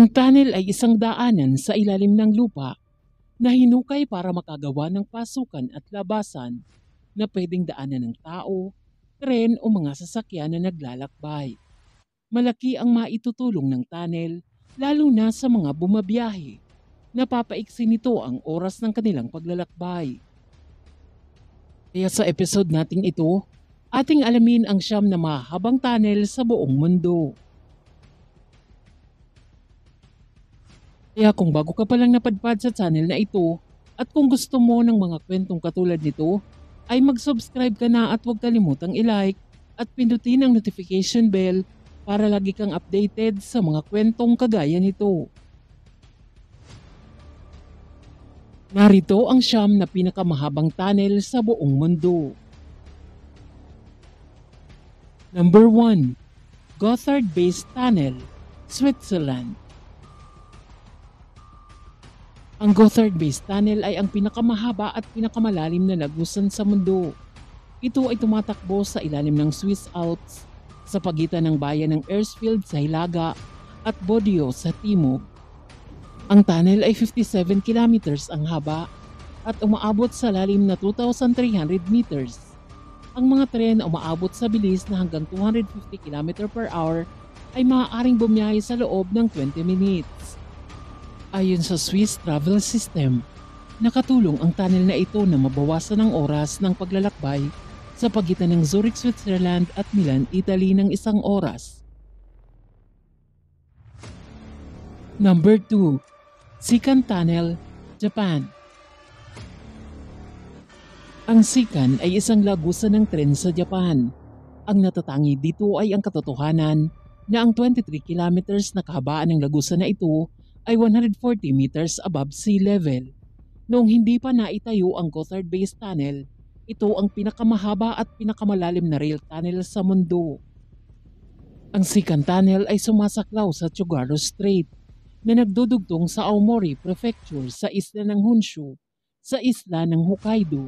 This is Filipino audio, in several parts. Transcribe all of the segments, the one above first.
Ang tunnel ay isang daanan sa ilalim ng lupa na hinukay para makagawa ng pasukan at labasan na pwedeng daanan ng tao, tren o mga sasakyan na naglalakbay. Malaki ang maitutulong ng tunnel lalo na sa mga bumabiyahe. Napapaiksi nito ang oras ng kanilang paglalakbay. Kaya sa episode nating ito, ating alamin ang siyam na mahabang tunnel sa buong mundo. Kaya kung bago ka palang napadpad sa channel na ito at kung gusto mo ng mga kwentong katulad nito, ay mag-subscribe ka na at huwag kalimutang i-like at pindutin ang notification bell para lagi kang updated sa mga kwentong kagaya nito. Narito ang siyam na pinakamahabang tunnel sa buong mundo. Number 1. Gotthard Base Tunnel, Switzerland. Ang Gotthard Base Tunnel ay ang pinakamahaba at pinakamalalim na lagusan sa mundo. Ito ay tumatakbo sa ilalim ng Swiss Alps sa pagitan ng bayan ng Ersfield sa hilaga at Bodio sa timog. Ang tunnel ay 57 kilometers ang haba at umaabot sa lalim na 2,300 meters. Ang mga tren na umaabot sa bilis na hanggang 250 km per hour ay maaaring bumiyahe sa loob ng 20 minutes. Ayon sa Swiss Travel System, nakatulong ang tunnel na ito na mabawasan ang oras ng paglalakbay sa pagitan ng Zurich, Switzerland at Milan, Italy ng 1 oras. Number 2. Sikan Tunnel, Japan. Ang Sikan ay isang lagusan ng tren sa Japan. Ang natatangi dito ay ang katotohanan na ang 23 kilometers na kahabaan ng lagusan na ito ay 140 meters above sea level. Noong hindi pa naitayo ang Gotthard Base Tunnel, ito ang pinakamahaba at pinakamalalim na rail tunnel sa mundo. Ang Sikan Tunnel ay sumasaklaw sa Tsugaru Strait na nagdudugtong sa Aomori Prefecture sa isla ng Honshu sa isla ng Hokkaido.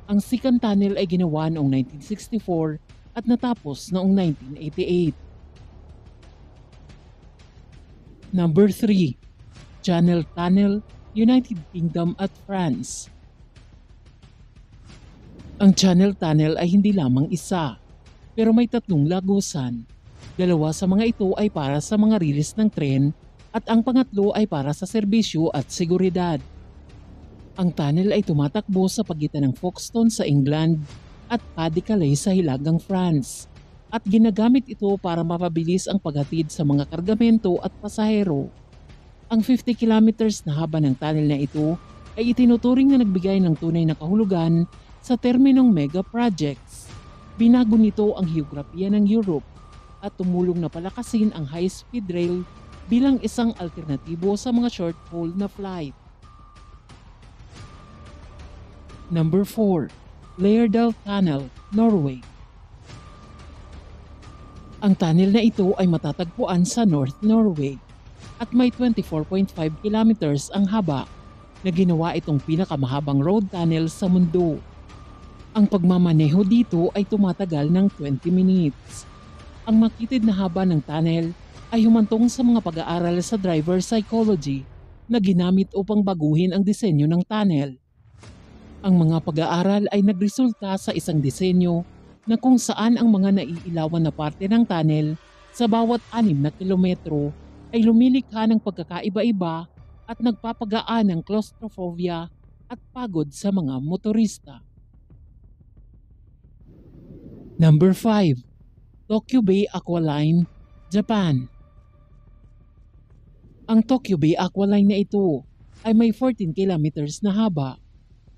Ang Sikan Tunnel ay ginawa noong 1964 at natapos noong 1988. Number 3. Channel Tunnel, United Kingdom at France. Ang Channel Tunnel ay hindi lamang isa, pero may 3 lagusan. 2 sa mga ito ay para sa mga rilis ng tren at ang pangatlo ay para sa serbisyo at seguridad. Ang tunnel ay tumatakbo sa pagitan ng Folkestone sa England at Pas-de-Calais sa hilagang France at ginagamit ito para mapabilis ang paghatid sa mga kargamento at pasahero. Ang 50 kilometers na haba ng tunnel na ito ay itinuturing na nagbigay ng tunay na kahulugan sa terminong mega projects. Binago nito ang heograpiya ng Europe at tumulong na palakasin ang high-speed rail bilang isang alternatibo sa mga short-haul na flight. Number 4. Lærdal Tunnel, Norway. Ang tunnel na ito ay matatagpuan sa North Norway at may 24.5 kilometers ang haba na ginawa itong pinakamahabang road tunnel sa mundo. Ang pagmamaneho dito ay tumatagal ng 20 minutes. Ang makitid na haba ng tunnel ay humantong sa mga pag-aaral sa driver psychology na ginamit upang baguhin ang disenyo ng tunnel. Ang mga pag-aaral ay nagresulta sa isang disenyo na kung saan ang mga naiilawan na parte ng tunnel sa bawat 6 na kilometro ay lumilikha ng pagkakaiba-iba at nagpapagaan ng claustrophobia at pagod sa mga motorista. Number 5. Tokyo Bay Aqualine, Japan. Ang Tokyo Bay Aqualine na ito ay may 14 kilometers na haba.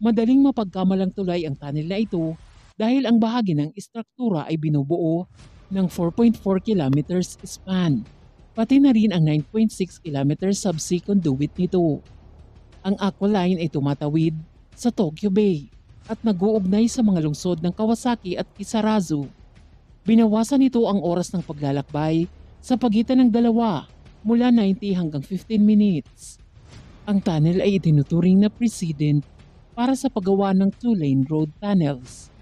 Madaling mapagkamalang tulay ang tunnel na ito dahil ang bahagi ng istruktura ay binubuo ng 4.4 kilometers span. Pati na rin ang 9.6 kilometers subsea conduit nito. Ang Aqualine ay tumatawid sa Tokyo Bay at nag-uugnay sa mga lungsod ng Kawasaki at Kisarazu. Binawasan nito ang oras ng paglalakbay sa pagitan ng 2 mula 90 hanggang 15 minutes. Ang tunnel ay itinuturing na precedent para sa paggawa ng 2-lane road tunnels.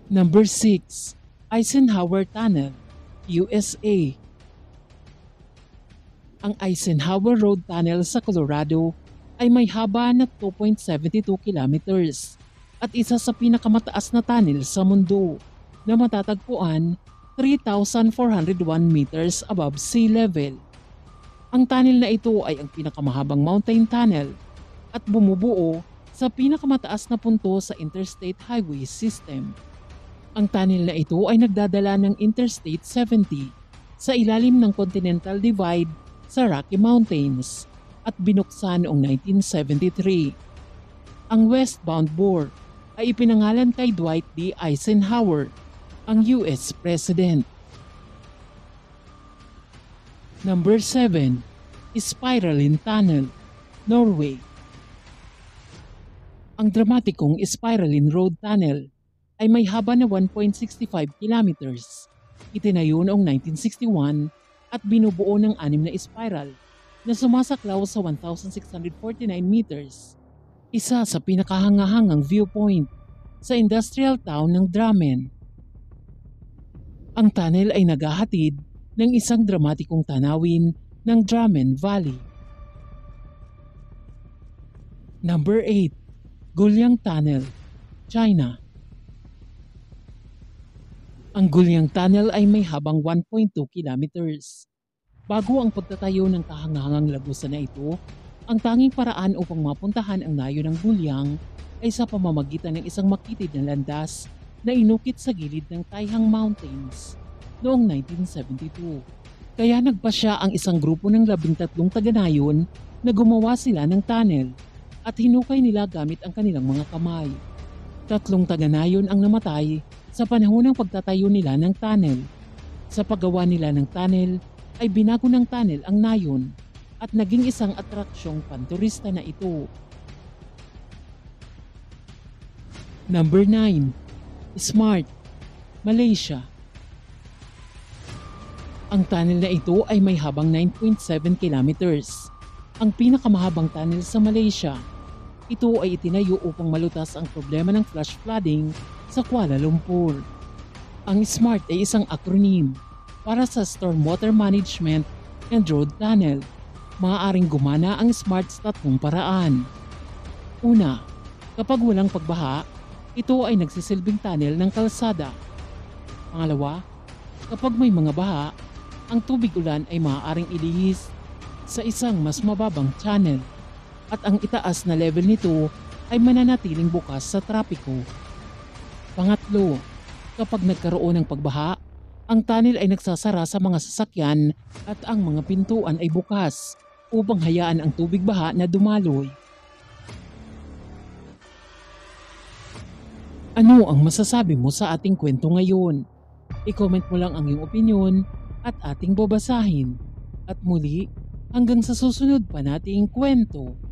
Number 6. Eisenhower Tunnel, USA. Ang Eisenhower Road Tunnel sa Colorado ay may haba na 2.72 kilometers at isa sa pinakamataas na tunnel sa mundo na matatagpuan 3,401 meters above sea level. Ang tunnel na ito ay ang pinakamahabang mountain tunnel at bumubuo sa pinakamataas na punto sa Interstate Highway System. Ang tunnel na ito ay nagdadala ng Interstate 70 sa ilalim ng Continental Divide sa Rocky Mountains at binuksan noong 1973. Ang westbound bore ay ipinangalan kay Dwight D. Eisenhower, ang US President. Number 7. Spiraling Tunnel, Norway. Ang dramatikong Spiraling Road Tunnel ay may haba na 1.65 kilometers. Itinayo noong 1961 at binubuo ng 6 na spiral na sumasaklaw sa 1,649 meters. Isa sa pinakahangahangang viewpoint sa industrial town ng Drammen. Ang tunnel ay naghahatid ng isang dramatikong tanawin ng Drammen Valley. Number 8. Gulyang Tunnel, China. Ang Gulyang Tunnel ay may habang 1.2 kilometers. Bago ang pagtatayo ng kahangahangang lagusan na ito, ang tanging paraan upang mapuntahan ang nayo ng Gulyang ay sa pamamagitan ng isang makitid na landas na inukit sa gilid ng Taihang Mountains noong 1972. Kaya nagpasya ang isang grupo ng 13 taga-nayon na gumawa sila ng tunnel at hinukay nila gamit ang kanilang mga kamay. 3 taga-nayon ang namatay sa panahon ng pagtatayo nila ng tunnel. Sa paggawa nila ng tunnel ay binago ng tunnel ang nayon at naging isang atraksyong panturista na ito. Number 9. Smart, Malaysia. Ang tunnel na ito ay may habang 9.7 kilometers. Ang pinakamahabang tunnel sa Malaysia. Ito ay itinayo upang malutas ang problema ng flash flooding sa Kuala Lumpur. Ang SMART ay isang acronym para sa Stormwater Management and Road Tunnel. Maaaring gumana ang SMART sa 3 paraan. Una, kapag walang pagbaha, ito ay nagsisilbing tunnel ng kalsada. Pangalawa, kapag may mga baha, ang tubig ulan ay maaaring ilihis sa isang mas mababang channel at ang itaas na level nito ay mananatiling bukas sa trapiko. Pangatlo, kapag nagkaroon ng pagbaha, ang tunnel ay nagsasara sa mga sasakyan at ang mga pintuan ay bukas upang hayaan ang tubig baha na dumaloy. Ano ang masasabi mo sa ating kwento ngayon? I-comment mo lang ang iyong opinion at ating babasahin. At muli, hanggang sa susunod pa nating kwento.